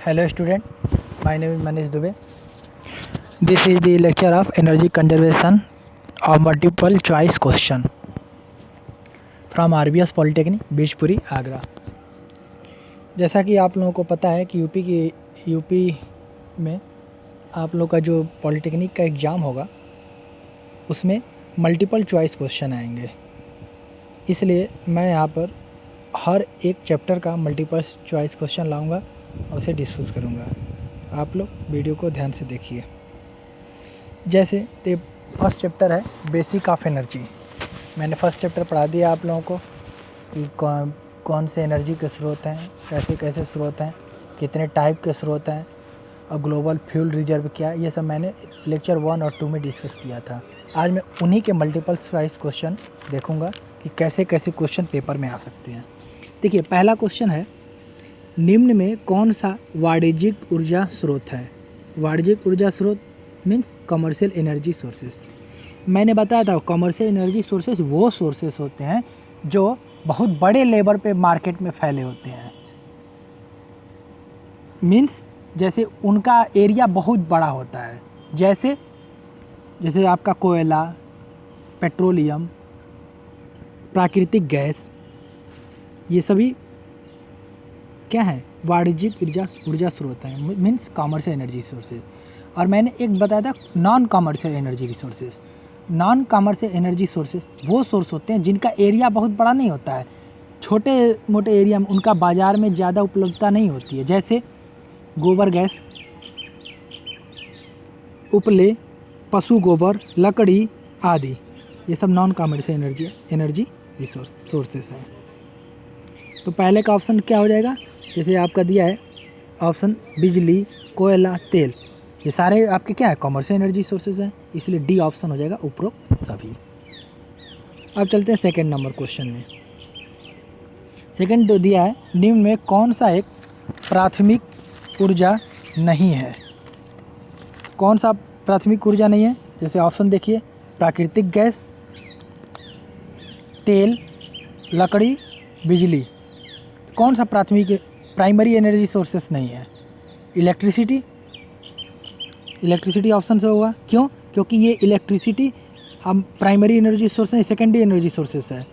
Hello student, my name is Manish Dubey. This is the lecture of energy conservation of multiple choice question from RBS Polytechnic, बीजपुरी, Agra. जैसा कि आप लोगों को पता है कि यूपी में आप लोग का जो पॉलिटेक्निक का एग्ज़ाम होगा उसमें मल्टीपल चॉइस क्वेश्चन आएंगे, इसलिए मैं यहाँ पर हर एक चैप्टर का मल्टीपल चॉइस क्वेश्चन लाऊंगा और उसे डिस्कस करूंगा। आप लोग वीडियो को ध्यान से देखिए। जैसे फर्स्ट चैप्टर है बेसिक ऑफ एनर्जी। मैंने फर्स्ट चैप्टर पढ़ा दिया आप लोगों को कि कौन से एनर्जी के स्रोत हैं, कैसे कैसे स्रोत हैं, कितने टाइप के स्रोत हैं और ग्लोबल फ्यूल रिजर्व क्या है, ये सब मैंने लेक्चर 1 और 2 में डिस्कस किया था। आज मैं उन्हीं के मल्टीपल चॉइस क्वेश्चन देखूंगा कि कैसे कैसे क्वेश्चन पेपर में आ सकते हैं। देखिए, पहला क्वेश्चन है, निम्न में कौन सा वाणिज्यिक ऊर्जा स्रोत है। वाणिज्यिक ऊर्जा स्रोत मीन्स कमर्शियल एनर्जी सोर्सेस। मैंने बताया था कमर्शियल एनर्जी सोर्सेस वो सोर्सेस होते हैं जो बहुत बड़े लेवल पे मार्केट में फैले होते हैं। मीन्स जैसे उनका एरिया बहुत बड़ा होता है, जैसे आपका कोयला, पेट्रोलियम, प्राकृतिक गैस, ये सभी क्या है, वाणिज्यिक ऊर्जा स्रोत हैं, मीन्स कमर्शियल एनर्जी सोर्सेज। और मैंने एक बताया था non commercial energy resources. Non commercial energy sources वो सोर्स होते हैं जिनका एरिया बहुत बड़ा नहीं होता है, छोटे मोटे एरिया में उनका बाज़ार में ज़्यादा उपलब्धता नहीं होती है, जैसे गोबर गैस, उपले, पशु गोबर, लकड़ी आदि, ये सब non commercial energy resource sources हैं। तो पहले का ऑप्शन क्या हो जाएगा, जैसे आपका दिया है ऑप्शन बिजली, कोयला, तेल, ये सारे आपके क्या है, कमर्शियल एनर्जी सोर्सेज हैं, इसलिए डी ऑप्शन हो जाएगा उपरोक्त सभी। अब चलते हैं सेकंड नंबर क्वेश्चन में। सेकंड जो दिया है, निम्न में कौन सा एक प्राथमिक ऊर्जा नहीं है। कौन सा प्राथमिक ऊर्जा नहीं है, जैसे ऑप्शन देखिए, प्राकृतिक गैस, तेल, लकड़ी, बिजली। कौन सा प्राइमरी एनर्जी सोर्सेस नहीं है। इलेक्ट्रिसिटी ऑप्शन से होगा। क्यों? क्योंकि ये इलेक्ट्रिसिटी हम प्राइमरी एनर्जी सोर्स नहीं, सेकेंडरी एनर्जी सोर्सेस है।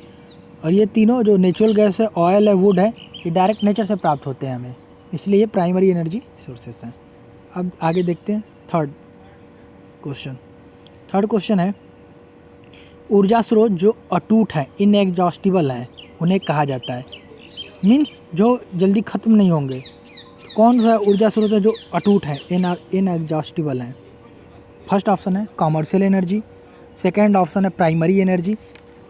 और ये तीनों जो नेचुरल गैस है, ऑयल है, वुड है, ये डायरेक्ट नेचर से प्राप्त होते हैं हमें, इसलिए ये प्राइमरी एनर्जी सोर्सेस हैं। अब आगे देखते हैं थर्ड क्वेश्चन है, ऊर्जा स्रोत जो अटूट है, इनएग्जॉस्टिबल है, उन्हें कहा जाता है। मीन्स जो जल्दी ख़त्म नहीं होंगे। कौन सा ऊर्जा स्रोत है जो अटूट है, इनएग्जॉस्टिबल है। फर्स्ट ऑप्शन है कमर्शियल एनर्जी, सेकंड ऑप्शन है प्राइमरी एनर्जी,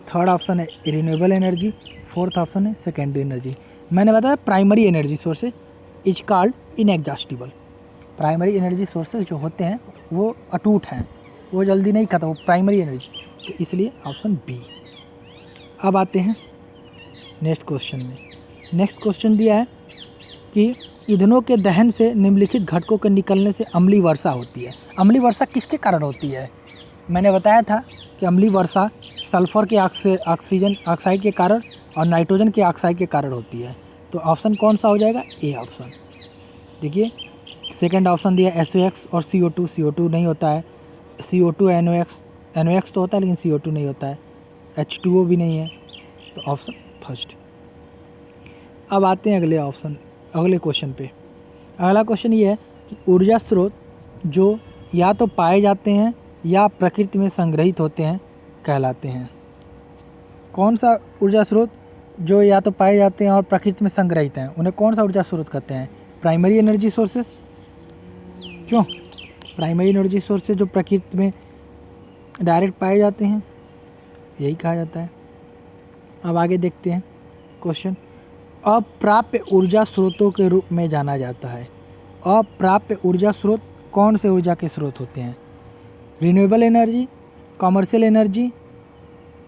थर्ड ऑप्शन है रिन्यूएबल एनर्जी, फोर्थ ऑप्शन है सेकेंडरी एनर्जी। मैंने बताया primary energy sources is called inexhaustible. Primary energy sources जो होते हैं वो अटूट हैं, वो जल्दी नहीं खत्म, वो प्राइमरी एनर्जी, तो इसलिए ऑप्शन बी। अब आते हैं नेक्स्ट क्वेश्चन में। नेक्स्ट क्वेश्चन दिया है कि ईंधनों के दहन से निम्नलिखित घटकों के निकलने से अम्लीय वर्षा होती है। अम्लीय वर्षा किसके कारण होती है। मैंने बताया था कि अम्लीय वर्षा सल्फर के ऑक्सीजन ऑक्साइड के कारण और नाइट्रोजन के ऑक्साइड के कारण होती है। तो ऑप्शन कौन सा हो जाएगा, ए ऑप्शन। देखिए, सेकंड ऑप्शन दिया SO2 और CO2। CO2 नहीं होता है, CO2 NOx तो होता है लेकिन CO2 नहीं होता है, H2O भी नहीं है, तो ऑप्शन फर्स्ट। अब आते हैं अगले क्वेश्चन पे। अगला क्वेश्चन ये है कि ऊर्जा स्रोत जो या तो पाए जाते हैं या प्रकृति में संग्रहित होते हैं कहलाते हैं। कौन सा ऊर्जा स्रोत जो या तो पाए जाते हैं और प्रकृति में संग्रहित हैं, उन्हें कौन सा ऊर्जा स्रोत कहते हैं, प्राइमरी एनर्जी सोर्सेस। क्यों? प्राइमरी एनर्जी सोर्सेज जो प्रकृति में डायरेक्ट पाए जाते हैं, यही कहा जाता है। अब आगे देखते हैं क्वेश्चन, अप्राप्य ऊर्जा स्रोतों के रूप में जाना जाता है। अप्राप्य ऊर्जा स्रोत कौन से ऊर्जा के स्रोत होते हैं, renewable energy, commercial energy,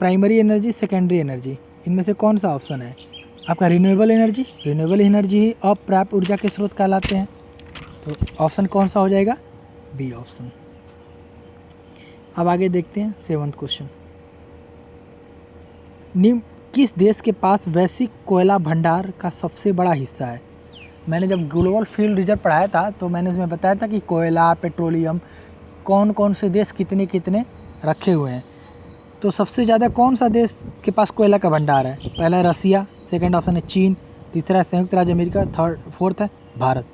primary energy, secondary energy, इनमें से कौन सा ऑप्शन है आपका, रिन्यूएबल एनर्जी ही अप्राप्य ऊर्जा के स्रोत कहलाते हैं। तो ऑप्शन कौन सा हो जाएगा, बी ऑप्शन। अब आगे देखते हैं सेवंथ क्वेश्चन, निम्न किस देश के पास वैश्विक कोयला भंडार का सबसे बड़ा हिस्सा है। मैंने जब ग्लोबल फ्यूल रिजर्व पढ़ाया था तो मैंने उसमें बताया था कि कोयला, पेट्रोलियम कौन कौन से देश कितने कितने रखे हुए हैं। तो सबसे ज़्यादा कौन सा देश के पास कोयला का भंडार है? पहला है रसिया, सेकंड ऑप्शन है चीन, तीसरा है संयुक्त राज्य अमेरिका, फोर्थ है भारत।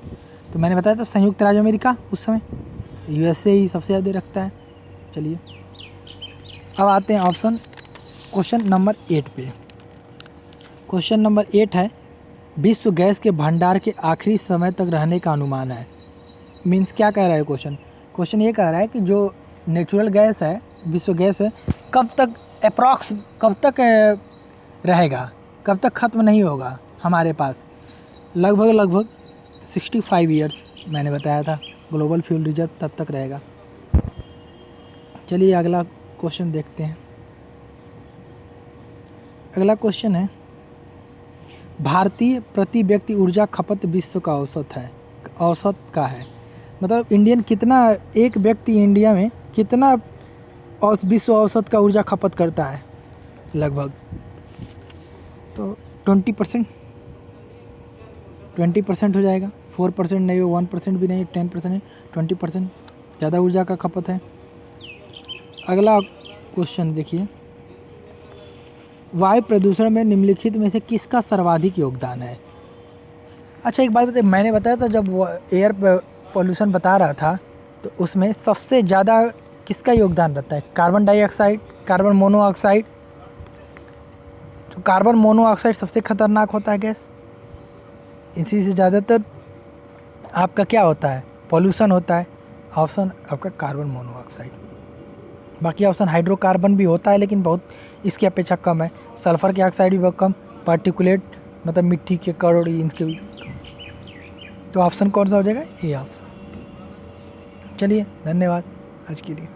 तो मैंने बताया था संयुक्त राज्य अमेरिका उस समय, यूएसए ही सबसे ज़्यादा रखता है। चलिए अब आते हैं क्वेश्चन नंबर 8 पे। क्वेश्चन नंबर 8 है, विश्व गैस के भंडार के आखिरी समय तक रहने का अनुमान है। मीन्स क्या कह रहा है क्वेश्चन ये कह रहा है कि जो नेचुरल गैस है, विश्व गैस है, कब तक रहेगा, कब तक ख़त्म नहीं होगा हमारे पास? लगभग 65 ईयर्स मैंने बताया था ग्लोबल फ्यूल रिजर्व तब तक रहेगा। चलिए अगला क्वेश्चन देखते हैं। अगला क्वेश्चन है, भारतीय प्रति व्यक्ति ऊर्जा खपत विश्व का औसत का है। मतलब इंडियन कितना, एक व्यक्ति इंडिया में कितना विश्व औसत का ऊर्जा खपत करता है? लगभग तो 20% हो जाएगा। 4% नहीं हो, 1% भी नहीं, 10% है, 20% ज़्यादा ऊर्जा का खपत है। अगला क्वेश्चन देखिए, वायु प्रदूषण में निम्नलिखित में से किसका सर्वाधिक योगदान है? अच्छा एक बात बताइए, मैंने बताया था जब वो एयर पॉल्यूशन बता रहा था तो उसमें सबसे ज़्यादा किसका योगदान रहता है? Carbon dioxide, carbon monoxide. तो कार्बन मोनोऑक्साइड सबसे खतरनाक होता है गैस, इसी से ज़्यादातर आपका क्या होता है, पॉल्यूशन होता है। ऑप्शन आपका कार्बन मोनोऑक्साइड। बाकी ऑप्शन हाइड्रोकार्बन भी होता है लेकिन बहुत इसकी अपेक्षा कम है। सल्फर की ऑक्साइड भी बहुत कम, पार्टिकुलेट मतलब मिट्टी के कण इनके भी। तो ऑप्शन कौन सा हो जाएगा? ये ऑप्शन। चलिए धन्यवाद आज के लिए।